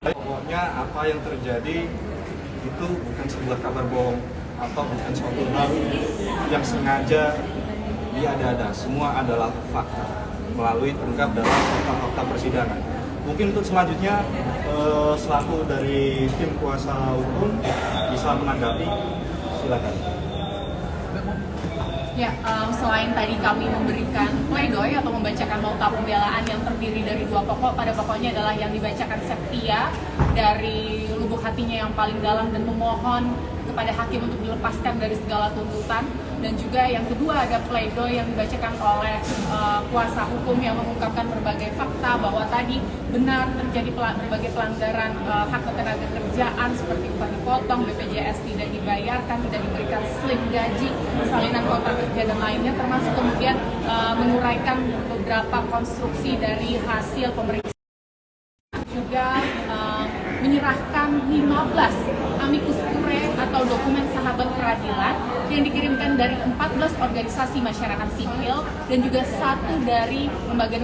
Pokoknya apa yang terjadi itu bukan sebuah kabar bohong atau bukan suatu hal yang sengaja diada-ada. Semua adalah fakta melalui terungkap dalam fakta-fakta persidangan. Mungkin untuk selanjutnya selaku dari tim kuasa hukum bisa menanggapi, silakan. Ya, selain tadi kami memberikan pledoi atau membacakan nota pembelaan yang terdiri dari dua pokok, pada pokoknya adalah yang dibacakan Septia dari lubuk hatinya yang paling dalam dan memohon kepada hakim untuk dilepaskan dari segala tuntutan, dan juga yang kedua ada pledoi yang dibacakan oleh kuasa hukum yang mengungkapkan berbagai fakta bahwa tadi benar terjadi berbagai pelanggaran hak ketenaga kerjaan seperti upah dipotong, BPJS tidak dibayarkan, tidak diberikan slip gaji, salinan kontrak kerja dan lainnya, termasuk kemudian menguraikan beberapa konstruksi dari hasil pemeriksaan, juga menyerahkan 15 amicus curiae atau dokumen sahabat peradilan yang dikirimkan dari 14 organisasi masyarakat sipil dan juga satu dari lembaga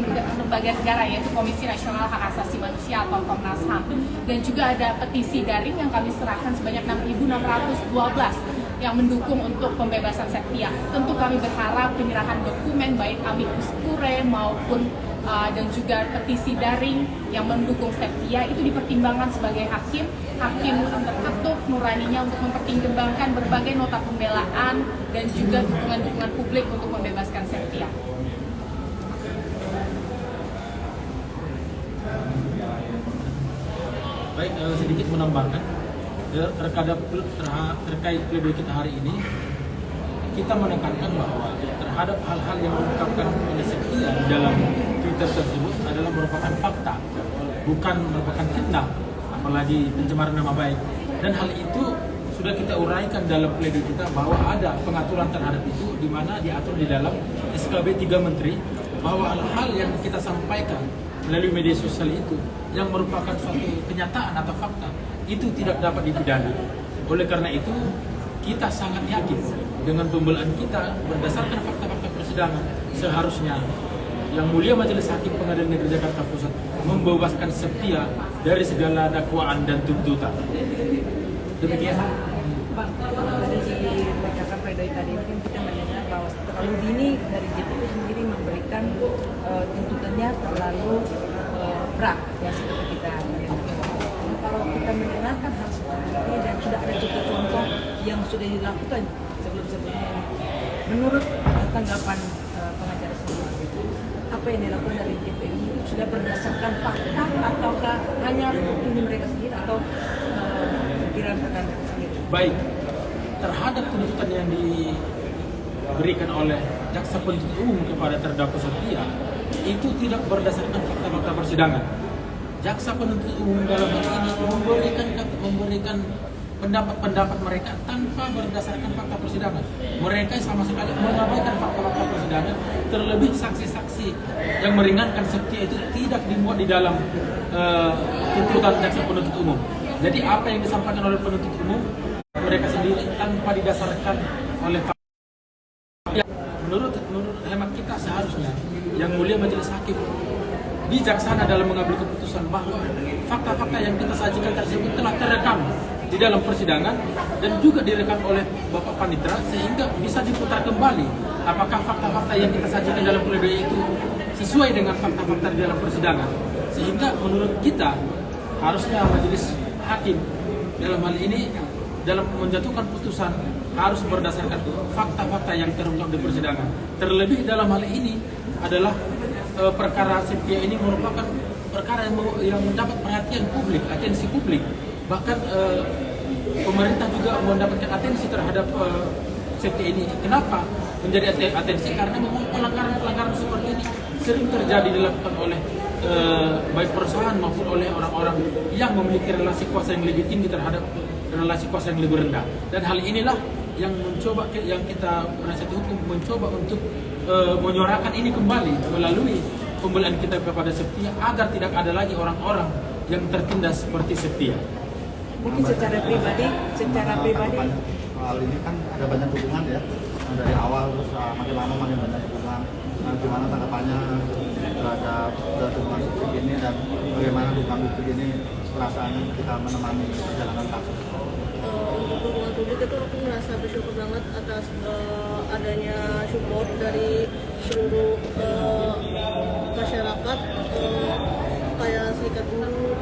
negara, yaitu Komisi Nasional Hak Asasi Manusia atau Komnas HAM, dan juga ada petisi daring yang kami serahkan sebanyak 6.612 yang mendukung untuk pembebasan Septia. Tentu kami berharap penyerahan dokumen baik amicus curiae maupun dan juga petisi daring yang mendukung Septia itu dipertimbangkan sebagai hakim terketuk nuraninya untuk mempertimbangkan berbagai nota pembelaan dan juga dukungan-dukungan publik untuk membebaskan Septia. Baik, sedikit menambahkan terkait pledoi kita hari ini, kita menekankan bahwa terhadap hal-hal yang diungkapkan oleh Septia di dalam Twitter tersebut adalah merupakan fakta, bukan merupakan fitnah, apalagi pencemaran nama baik. Dan hal itu sudah kita uraikan dalam pledoi kita bahwa ada pengaturan terhadap itu, di mana diatur di dalam SKB 3 Menteri bahwa hal-hal yang kita sampaikan melalui media sosial itu yang merupakan suatu kenyataan atau fakta itu tidak dapat dipidana. Oleh karena itu kita sangat yakin dengan pembelaan kita berdasarkan fakta-fakta persidangan, seharusnya Yang Mulia Majelis Hakim Pengadilan Negeri Jakarta Pusat membebaskan Septia dari segala dakwaan dan tuntutan. Demikian. Pak, dari dibacakan pledoi tadi mungkin kita mendengar bahwa terlalu dini dari JPU sendiri memberikan tuntutannya terlalu berat, ya seperti kita mendengar. Kalau kita mendengarkan hal seperti ini dan sudah ada contoh-contoh yang sudah dilakukan sebelum-sebelumnya, menurut tanggapan pengacara sendiri, apa yang dilakukan dari JPU sudah berdasarkan fakta ataukah hanya opini mereka sendiri atau pikiran mereka sendiri? Baik, terhadap tuntutan yang diberikan oleh jaksa penuntut umum kepada terdakwa Septia itu tidak berdasarkan fakta-fakta persidangan. Jaksa penuntut umum dalam hal ini memberikan pendapat mereka tanpa berdasarkan fakta persidangan. Mereka sama sekali mengabaikan fakta-fakta persidangan, terlebih saksi-saksi yang meringankan Septia itu tidak dimuat di dalam tuntutan jaksa penuntut umum. Jadi apa yang disampaikan oleh penuntut umum mereka sendiri tanpa didasarkan oleh fakta. Menurut hemat kita seharusnya Yang Mulia Majelis Hakim bijaksana dalam mengambil keputusan bahwa fakta-fakta yang kita sajikan tersebut telah terekam di dalam persidangan dan juga direkam oleh Bapak Panitra sehingga bisa diputar kembali apakah fakta-fakta yang kita sajikan dalam pledoi itu sesuai dengan fakta-fakta di dalam persidangan, sehingga menurut kita harusnya Majelis Hakim dalam hal ini dalam menjatuhkan putusan harus berdasarkan fakta-fakta yang terungkap di persidangan. Terlebih dalam hal ini adalah perkara Septia ini merupakan perkara yang mendapat perhatian publik, atensi publik. Bahkan pemerintah juga mendapatkan atensi terhadap Septia ini. Kenapa menjadi atensi? Karena memang pelanggaran seperti ini sering terjadi dilakukan oleh baik perusahaan maupun oleh orang-orang yang memiliki relasi kuasa yang lebih tinggi terhadap relasi kuasa yang lebih rendah. Dan hal inilah yang kita penasihat hukum mencoba untuk menyuarakan ini kembali melalui pembelaan kita kepada Septia agar tidak ada lagi orang-orang yang tertindas seperti Septia. Mungkin secara pribadi hal ini kan ada banyak dukungan ya dari awal terus makin lama makin banyak dukungan. Gimana tanggapannya terhadap dukungan seperti ini dan bagaimana buku ini perasaan kita menemani perjalanan kasus? Untuk dukungan publik itu aku merasa bersyukur banget atas adanya support dari seluruh masyarakat, kayak serikat buruh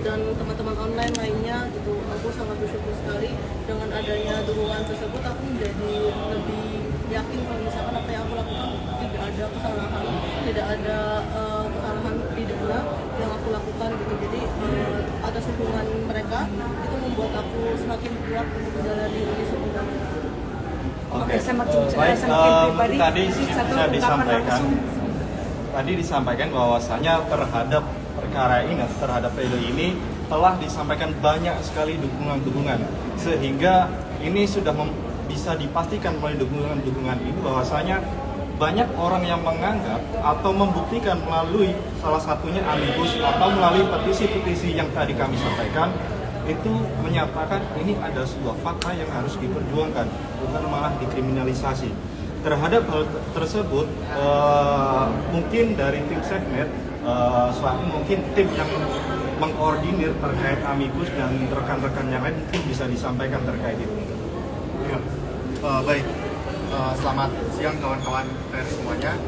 dan teman-teman online lainnya gitu. Aku sangat bersyukur sekali dengan adanya dukungan tersebut. Aku menjadi lebih yakin kalau misalkan apa yang aku lakukan tidak ada kesalahan, tidak ada kesalahan pidana yang aku lakukan gitu. Jadi atas dukungan mereka itu membuat aku semakin kuat untuk menjalani ini semua. Oke, semakin baik. pribadi, Tadi satu bisa ungkapan disampaikan. langsung. Tadi disampaikan bahwasanya terhadap perkara ini, terhadap pledoi ini telah disampaikan banyak sekali dukungan-dukungan, sehingga ini sudah bisa dipastikan melalui dukungan-dukungan ini bahwasanya banyak orang yang menganggap atau membuktikan melalui salah satunya amicus atau melalui petisi-petisi yang tadi kami sampaikan, itu menyatakan ini ada sebuah fakta yang harus diperjuangkan, bukan malah dikriminalisasi. Terhadap hal tersebut, mungkin dari tim Safenet, mungkin tim yang mengkoordinir terkait amicus dan rekan-rekan yang lain mungkin bisa disampaikan terkait itu. Ya. Baik, selamat siang kawan-kawan pers semuanya.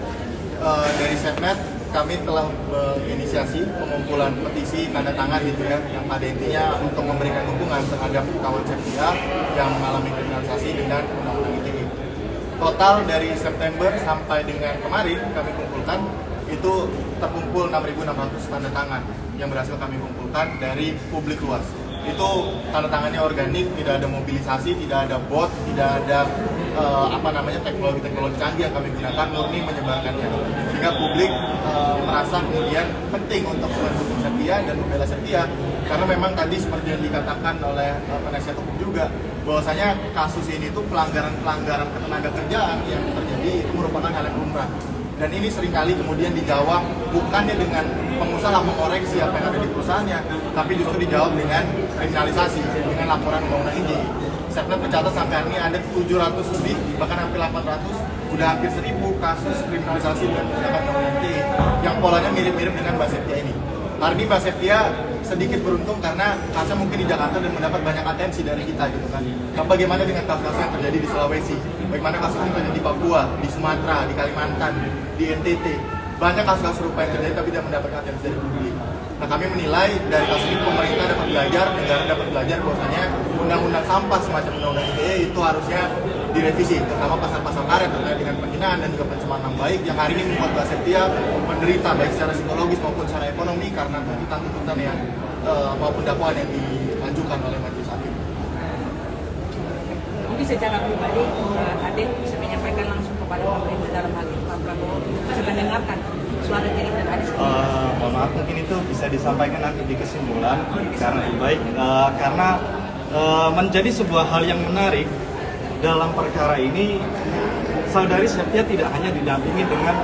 Dari Safenet kami telah menginisiasi pengumpulan petisi tanda tangan gitu ya, yang pada intinya untuk memberikan dukungan terhadap kawan Septia yang mengalami kriminalisasi dengan undang-undang ITE. Total dari September sampai dengan kemarin kami kumpulkan itu terkumpul 6.600 tanda tangan yang berhasil kami kumpulkan dari publik luas. Itu tanda tangannya organik, tidak ada mobilisasi, tidak ada bot, tidak ada teknologi canggih yang kami gunakan, murni menyebarkannya. Sehingga publik merasa kemudian penting untuk mendukung Septia dan membela Septia, karena memang tadi seperti yang dikatakan oleh penasihat hukum juga, bahwasanya kasus ini tuh pelanggaran ketenaga kerjaan yang terjadi itu merupakan hal yang lumrah. Dan ini seringkali kemudian dijawab bukannya dengan pengusaha mengoreksi apa yang ada di perusahaannya, tapi justru dijawab dengan kriminalisasi, dengan laporan undang-undang ITE. Safenet mencatat sampai hari ini ada 700 lebih, bahkan hampir 800, udah hampir 1.000 kasus kriminalisasi dan tindakan undang-undang ITE yang polanya mirip-mirip dengan Mbak Septia ini. Hari ini Mbak Septia sedikit beruntung karena kasusnya mungkin di Jakarta dan mendapat banyak atensi dari kita gitu kan. Nah, bagaimana dengan kasus-kasus yang terjadi di Sulawesi? Bagaimana kasus yang terjadi di Papua, di Sumatera, di Kalimantan, di NTT? Banyak kasus-kasus serupa yang terjadi tapi tidak mendapatkan atensi dari publik. Nah, kami menilai dari kasus ini pemerintah dapat belajar, negara dapat belajar bahwasanya undang-undang sampah semacam undang-undang ITE itu harusnya direvisi, terutama pasal-pasal karet terkait dengan penghinaan dan juga pencemaran nama baik yang hari ini membuat Mbak Septia menderita baik secara psikologis maupun secara ekonomi karena tuntutan-tuntutan yang maupun dakwaan yang diajukan oleh majelis hakim. Mungkin secara pribadi, Aden bisa menyampaikan langsung kepada pemerintah dalam hal ini, Pak Prabowo bisa mendengarkan suara dari dan Aden sendiri. Mohon maaf, mungkin itu bisa disampaikan nanti di kesimpulan karena baik karena menjadi sebuah hal yang menarik dalam perkara ini. Saudari Septia tidak hanya didampingi dengan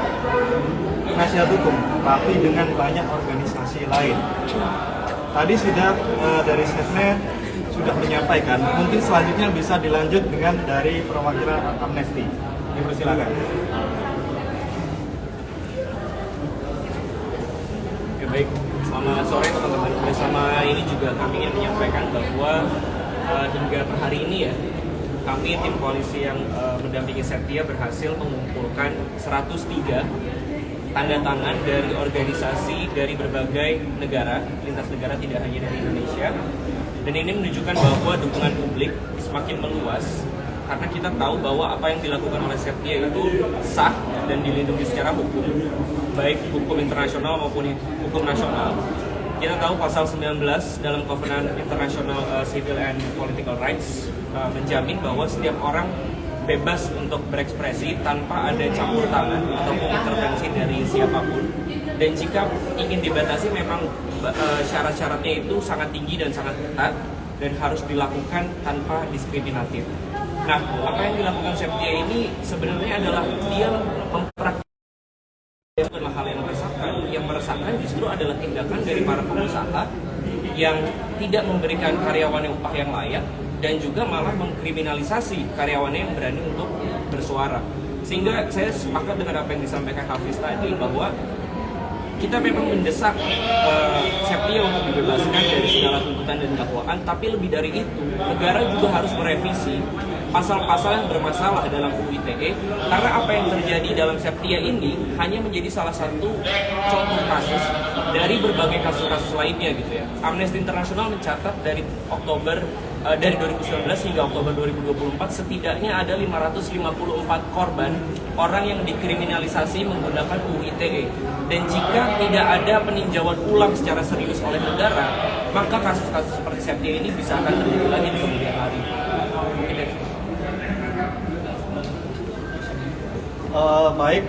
penasihat hukum, tapi dengan banyak organisasi lain. Tadi sudah dari Safenet sudah menyampaikan, mungkin selanjutnya bisa dilanjut dengan dari perwakilan Amnesty. Dipersilakan. Oke, baik, selamat sore teman-teman. Bersama ini juga kami ingin menyampaikan bahwa hingga per hari ini ya, kami tim koalisi yang mendampingi Septia berhasil mengumpulkan 103 tanda tangan dari organisasi dari berbagai negara, lintas negara, tidak hanya dari Indonesia. Dan ini menunjukkan bahwa dukungan publik semakin meluas karena kita tahu bahwa apa yang dilakukan oleh Septia itu sah dan dilindungi secara hukum, baik hukum internasional maupun hukum nasional. Kita tahu pasal 19 dalam Covenant International Civil and Political Rights menjamin bahwa setiap orang bebas untuk berekspresi tanpa ada campur tangan ataupun intervensi dari siapapun. Dan jika ingin dibatasi memang syarat-syaratnya itu sangat tinggi dan sangat ketat dan harus dilakukan tanpa diskriminatif. Nah, apa yang dilakukan Septia ini sebenarnya adalah dia mempraktikkan adalah hal yang meresahkan. Yang meresahkan justru adalah tindakan dari para pengusaha yang tidak memberikan karyawannya upah yang layak dan juga malah mengkriminalisasi karyawannya yang berani untuk bersuara. Sehingga saya sepakat dengan apa yang disampaikan Hafiz tadi bahwa kita memang mendesak dibebaskan dari segala tuntutan dan dakwaan, tapi lebih dari itu, negara juga harus merevisi pasal-pasal yang bermasalah dalam UU ITE, karena apa yang terjadi dalam Septia ini hanya menjadi salah satu contoh kasus dari berbagai kasus-kasus lainnya gitu ya. Amnesty International mencatat dari 2019 hingga Oktober 2024 setidaknya ada 554 korban orang yang dikriminalisasi menggunakan UU ITE. Dan jika tidak ada peninjauan ulang secara serius oleh negara, maka kasus-kasus seperti Septia ini bisa akan terjadi lagi di kemudian hari. Mungkin dari itu. Baik,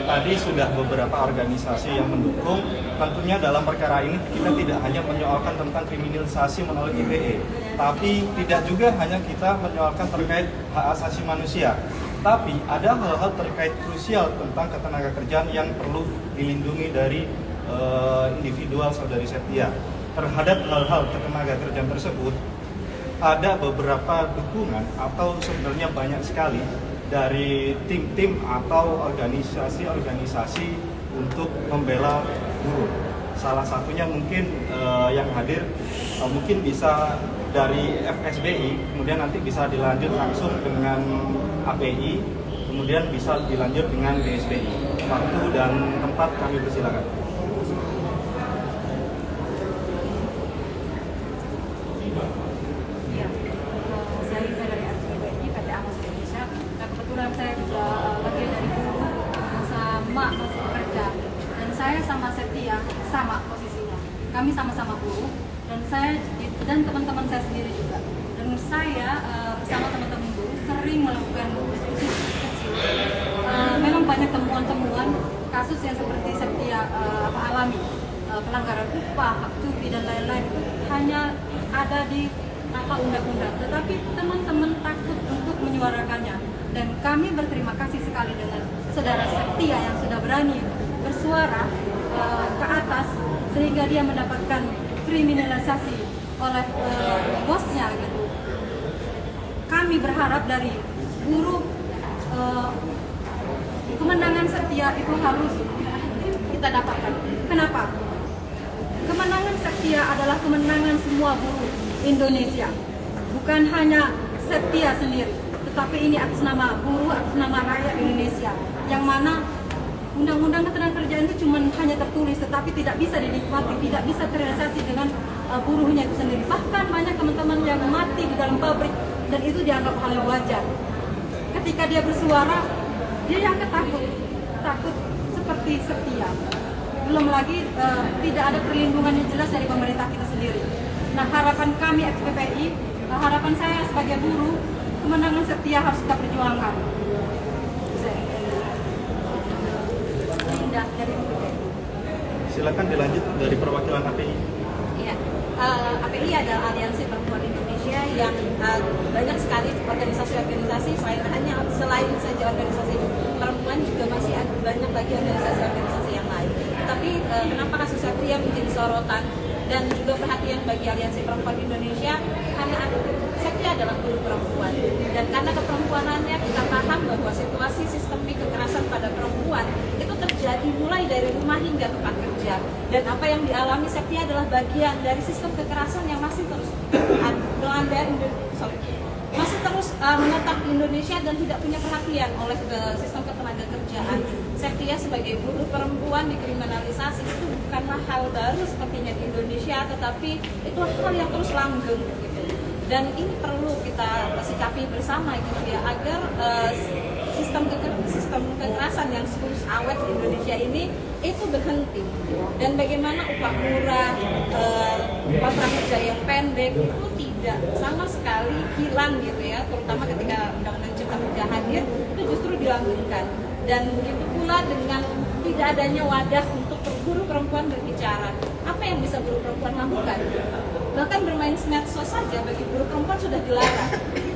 tadi sudah beberapa organisasi yang mendukung. Tentunya dalam perkara ini kita tidak hanya menyoalkan tentang kriminalisasi melalui ITE, tapi tidak juga hanya kita menyoalkan terkait hak asasi manusia, tapi ada hal-hal terkait krusial tentang ketenagakerjaan yang perlu dilindungi dari individual saudari Septia. Terhadap hal-hal ketenagakerjaan tersebut, ada beberapa dukungan atau sebenarnya banyak sekali dari tim-tim atau organisasi-organisasi untuk membela buruh. Salah satunya mungkin yang hadir mungkin bisa dari FSBI, kemudian nanti bisa dilanjut langsung dengan API, kemudian bisa dilanjut dengan BSBI. Waktu dan tempat kami persilakan. Saya dari FSBI PT Amos Indonesia. Nah, kebetulan saya juga bagian dari buruh sama masih bekerja, dan saya sama Septia sama posisinya. Kami sama-sama buruh, dan saya dan teman-teman saya sendiri juga. Dan saya bersama teman-teman buruh sering melakukan diskusi kecil. Memang banyak temuan-temuan kasus yang seperti Septia alami, pelanggaran upah, hak cuti dan lain-lain itu hanya ada di undang-undang, tetapi teman-teman takut untuk menyuarakannya. Dan kami berterima kasih sekali dengan saudara Septia yang sudah berani bersuara ke atas sehingga dia mendapatkan kriminalisasi oleh bosnya gitu. Kami berharap dari buruh kemenangan Septia itu harus kita dapatkan. Kenapa? Kemenangan Septia adalah kemenangan semua buruh Indonesia, bukan hanya Septia sendiri, tetapi ini atas nama buruh, atas nama rakyat Indonesia, yang mana undang-undang ketenagakerjaan itu cuma hanya tertulis, tetapi tidak bisa dinikmati, tidak bisa terrealisasi dengan buruhnya itu sendiri. Bahkan banyak teman-teman yang mati di dalam pabrik, dan itu dianggap hal yang wajar. Ketika dia bersuara, dia yang takut seperti Septia. Belum lagi tidak ada perlindungan yang jelas dari pemerintah kita sendiri. Nah, harapan kami FPPI, harapan saya sebagai buruh, kemenangan Septia harus kita perjuangkan. Linda dari FPPI. Silakan dilanjut dari perwakilan API. Iya, API adalah Aliansi Perempuan Indonesia yang banyak sekali organisasi-organisasi selain saja organisasi perempuan juga masih ada banyak lagi organisasi-organisasi yang lain. Tapi kenapa kasus Septia menjadi sorotan dan juga perhatian bagi Aliansi Perempuan Indonesia? Karena Septia adalah buruh perempuan, dan karena keperempuanannya kita paham bahwa situasi sistemik kekerasan pada perempuan itu terjadi mulai dari rumah hingga tempat kerja, dan apa yang dialami Septia adalah bagian dari sistem kekerasan yang masih terus menetap di Indonesia dan tidak punya perhatian oleh sistem ketenagakerjaan. Septia sebagai buruh perempuan dikriminalisasi itu bukanlah hal baru sepertinya di Indonesia, tetapi itu hal yang terus langgeng gitu. Dan ini perlu kita sikapi bersama gitu ya, agar sistem kekerasan yang terus awet di Indonesia ini itu berhenti. Dan bagaimana upah murah, upah prakerja yang pendek itu tidak sama sekali hilang gitu ya, terutama ketika Undang-Undang Cipta Kerja hadir itu justru dilanggengkan. Dan begitu pula dengan tidak adanya wadah untuk buruh perempuan berbicara. Apa yang bisa buruh perempuan lakukan? Bahkan bermain medsos saja bagi buruh perempuan sudah dilarang.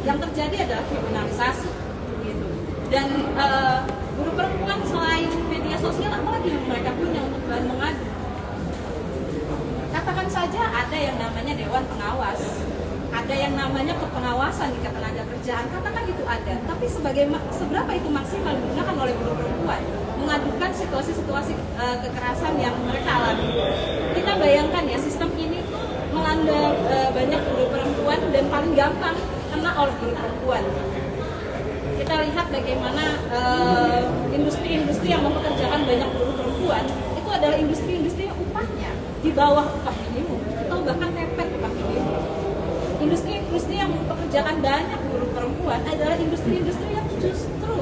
Yang terjadi adalah kriminalisasi gitu. Dan buruh perempuan selain media sosial, apalagi yang mereka punya untuk bahan mengadu? Katakan saja ada yang namanya Dewan Pengawas, ada yang namanya kepengawasan di ketenagakerjaan, katakan itu ada. Tapi seberapa itu maksimal digunakan oleh buruh perempuan mengadukan situasi-situasi kekerasan yang mereka alami? Kita bayangkan ya, sistem ini paling gampang kena oleh buruh perempuan. Kita lihat bagaimana industri-industri yang mempekerjakan banyak buruh perempuan itu adalah industri-industri yang upahnya di bawah upah minimum atau bahkan mepet upah minimum. Industri-industri yang mempekerjakan banyak buruh perempuan adalah industri-industri yang justru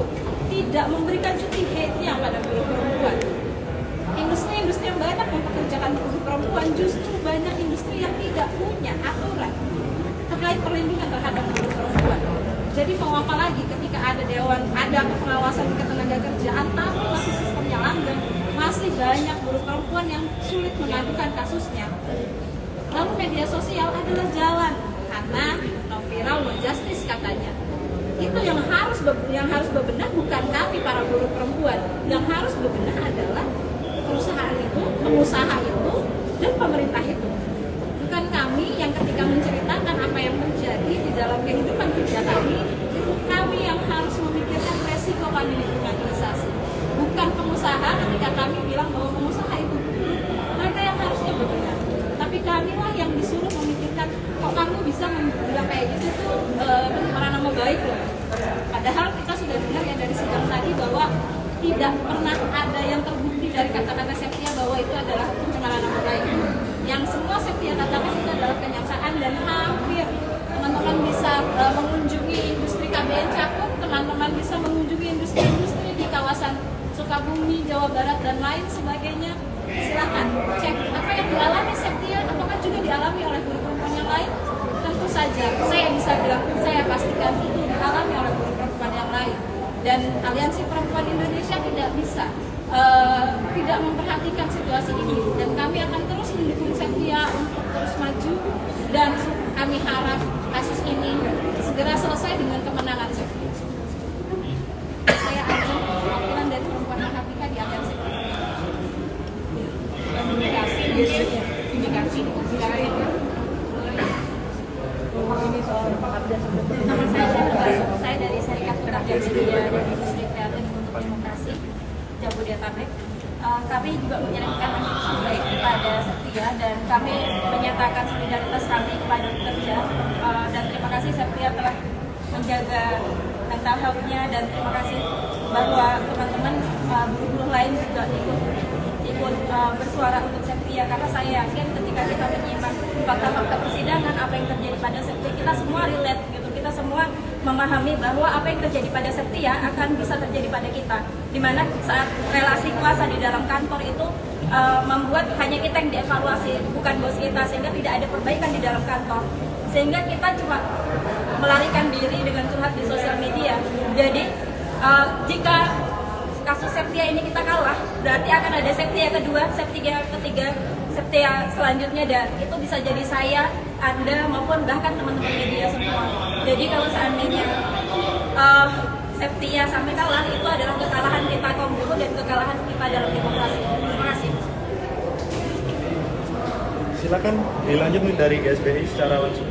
tidak memberikan cuti haid-nya pada buruh perempuan. Industri-industri yang banyak mempekerjakan buruh perempuan justru banyak industri yang tidak punya aturan terkait perlindungan terhadap buruh perempuan. Jadi mau apa lagi ketika ada dewan, ada pengawasan ketenagakerjaan tapi masih sistemnya langgeng, masih banyak buruh perempuan yang sulit mengadukan kasusnya. Lalu media sosial adalah jalan karena no viral no justice katanya. Itu yang harus bebenah bukan kami para buruh perempuan. Yang harus bebenah adalah perusahaan itu, pengusaha itu, dan pemerintah itu. Bukan kami yang ketika menceritakan apa yang terjadi di dalam kehidupan kerja kami, itu kami yang harus memikirkan resiko kami dikriminalisasi. Bukan pengusaha ketika kami bilang bahwa pengusaha itu mereka yang harusnya bebenah. Tapi kamilah yang disuruh memikirkan kok kamu bisa bilang kayak gitu tuh pencemaran nama baik loh. Padahal kita sudah dengar ya dari sidang tadi bahwa tidak pernah ada yang terbukti dari kata-kata Septia bahwa itu adalah pencemaran nama baik. Yang semua Septia katakan itu adalah kenyataan dan hampir teman-teman bisa mengunjungi industri KBN Cakung, teman-teman bisa mengunjungi industri-industri di kawasan Sukabumi, Jawa Barat dan lain sebagainya. Silakan cek apa yang dialami Septia, apakah juga dialami oleh buruh perempuan yang lain? Tentu saja, saya bisa bilang, saya pastikan itu dialami oleh buruh perempuan yang lain. Dan Aliansi Perempuan Indonesia tidak bisa tidak memperhatikan situasi ini. Dan kami akan terus mendukung Septia untuk terus maju. Dan kami harap kasus ini segera selesai dengan kemenangan Septia. Saya Ajeng, perwakilan dari Perempuan Mahapika di Aliansi Perempuan. Indikasi. Nama saya dari Serikat Pekerja Media dan Industri Kreatif untuk Demokrasi Jabodetabek. Kami juga menyerahkan amicus baik kepada Septia dan kami menyatakan solidaritas kami kepada pekerja dan terima kasih Septia telah menjaga mental health-nya dan terima kasih bahwa teman-teman buruh-buruh lain juga ikut bersuara untuk Septia karena saya yakin ketika kita menyimak fakta-fakta persidangan apa yang terjadi pada Septia kita semua relate gitu, kita semua memahami bahwa apa yang terjadi pada Septia akan bisa terjadi pada kita, dimana saat relasi kuasa di dalam kantor itu membuat hanya kita yang dievaluasi bukan bos kita sehingga tidak ada perbaikan di dalam kantor sehingga kita cuma melarikan diri dengan curhat di sosial media. Jadi jika kasus Septia ini kita kalah, berarti akan ada Septia kedua, Septia ketiga, Septia selanjutnya dan itu bisa jadi saya, Anda maupun bahkan teman-teman media semua. Jadi kalau seandainya Septia sampai kalah, itu adalah kekalahan kita kaum buruh dan kekalahan kita dalam demokrasi. Terima kasih. Silakan dilanjut nih dari GSBI secara langsung.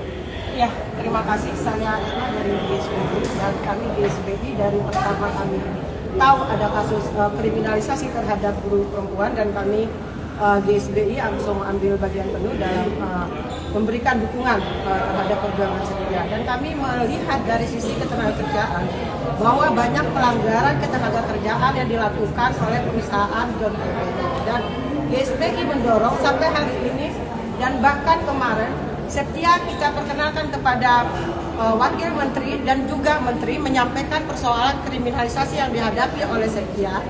Ya, terima kasih. Saya Ina dari GSBI dan kami GSBI dari pertama kami tahu ada kasus kriminalisasi terhadap buruh perempuan dan kami GSBI langsung ambil bagian penuh dalam memberikan dukungan terhadap perjuangan Septia. Dan kami melihat dari sisi ketenagakerjaan bahwa banyak pelanggaran ketenagakerjaan yang dilakukan oleh perusahaan John LBF. Dan GSBI mendorong sampai hari ini dan bahkan kemarin Septia kita perkenalkan kepada Wakil Menteri dan juga Menteri menyampaikan persoalan kriminalisasi yang dihadapi oleh Septia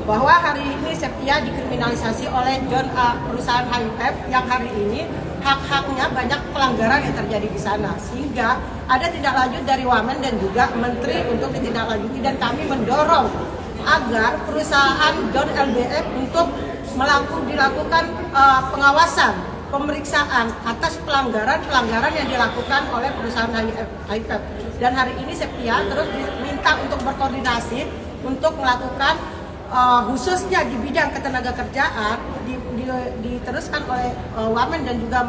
bahwa hari ini Septia dikriminalisasi oleh John A. perusahaan HIF yang hari ini hak-haknya banyak pelanggaran yang terjadi di sana sehingga ada tindak lanjut dari Wamen dan juga Menteri untuk ditindaklanjuti dan kami mendorong agar perusahaan John LBF untuk dilakukan pengawasan pemeriksaan atas pelanggaran yang dilakukan oleh perusahaan HIF. Dan hari ini Septia terus diminta untuk berkoordinasi untuk melakukan khususnya di bidang ketenagakerjaan diteruskan oleh Wamen dan juga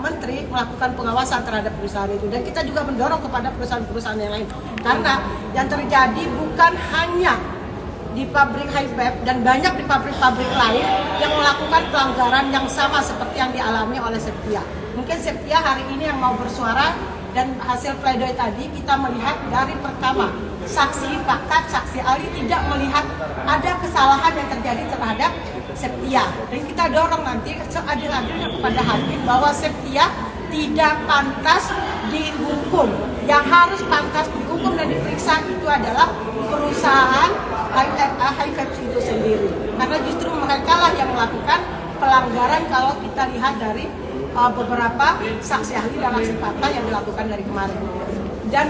Menteri melakukan pengawasan terhadap perusahaan itu. Dan kita juga mendorong kepada perusahaan-perusahaan yang lain karena yang terjadi bukan hanya di pabrik HIF dan banyak di pabrik-pabrik lain yang melakukan pelanggaran yang sama seperti yang dialami oleh Septia. Mungkin Septia hari ini yang mau bersuara Dan hasil pledoi tadi kita melihat dari pertama, saksi, fakta, saksi ahli tidak melihat ada kesalahan yang terjadi terhadap Septia. Dan kita dorong nanti seadil-adilnya kepada hakim bahwa Septia tidak pantas dihukum. Yang harus pantas dihukum dan diperiksa itu adalah perusahaan Hiveps itu sendiri. Karena justru mereka lah yang melakukan pelanggaran kalau kita lihat dari beberapa saksi ahli dan saksi fakta yang dilakukan dari kemarin. Dan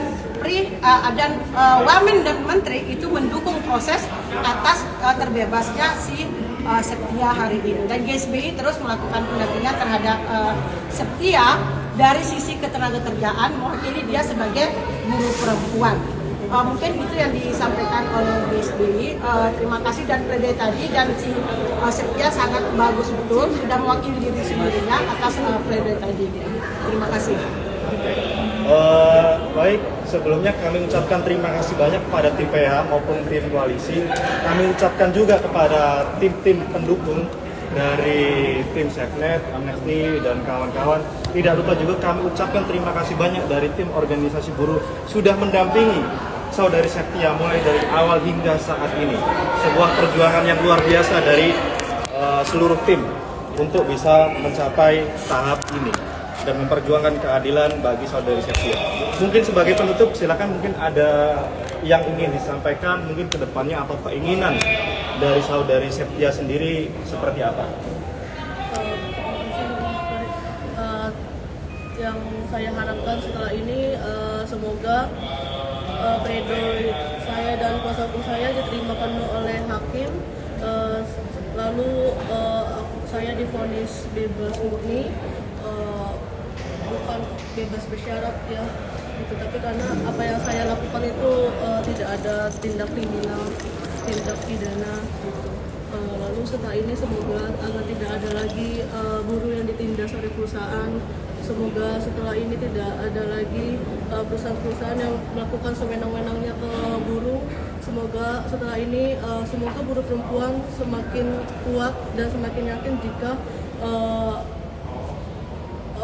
Wamen dan Menteri itu mendukung proses atas terbebasnya si Septia hari ini. Dan GSBI terus melakukan pendampingan terhadap Septia dari sisi ketenagakerjaan, mewakili dia sebagai buruh perempuan. Mungkin itu yang disampaikan oleh GSBI. Terima kasih dan pledoi tadi, dan si Septia sangat bagus betul, sudah mewakili diri sendirinya atas pledoi tadi. Terima kasih. Baik, sebelumnya kami ucapkan terima kasih banyak kepada tim PH maupun tim koalisi. Kami ucapkan juga kepada tim-tim pendukung dari tim Safenet, Amnesty, dan kawan-kawan. Tidak lupa juga kami ucapkan terima kasih banyak dari tim organisasi buruh sudah mendampingi saudari Septia mulai dari awal hingga saat ini. Sebuah perjuangan yang luar biasa dari seluruh tim untuk bisa mencapai tahap ini dan memperjuangkan keadilan bagi saudari Septia. Mungkin sebagai penutup, silakan mungkin ada yang ingin disampaikan mungkin ke depannya atau keinginan dari saudari Septia sendiri seperti apa? Yang saya harapkan setelah ini semoga pledoi saya dan kuasa hukum saya diterima penuh oleh hakim, lalu saya divonis bebas murni, bukan bebas bersyarat ya gitu. Tapi karena apa yang saya lakukan itu tidak ada tindak kriminal, tindak pidana gitu. Lalu setelah ini semoga agar tidak ada lagi buruh yang ditindas oleh perusahaan. Semoga setelah ini tidak ada lagi perusahaan-perusahaan yang melakukan sewenang-wenangnya ke buruh. Semoga setelah ini semoga buruh perempuan semakin kuat dan semakin yakin jika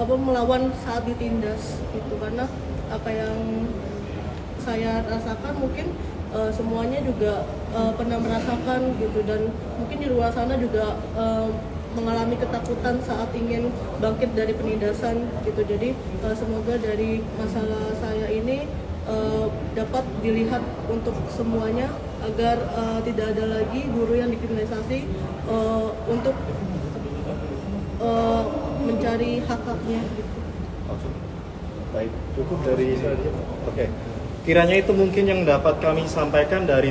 melawan saat ditindas gitu. Karena apa yang saya rasakan mungkin semuanya juga pernah merasakan gitu, dan mungkin di luar sana juga mengalami ketakutan saat ingin bangkit dari penindasan gitu. Jadi semoga dari masalah saya ini dapat dilihat untuk semuanya agar tidak ada lagi buruh yang dikriminalisasi untuk mencari hak-haknya gitu. Baik, cukup dari saya. Oke. Kiranya itu mungkin yang dapat kami sampaikan dari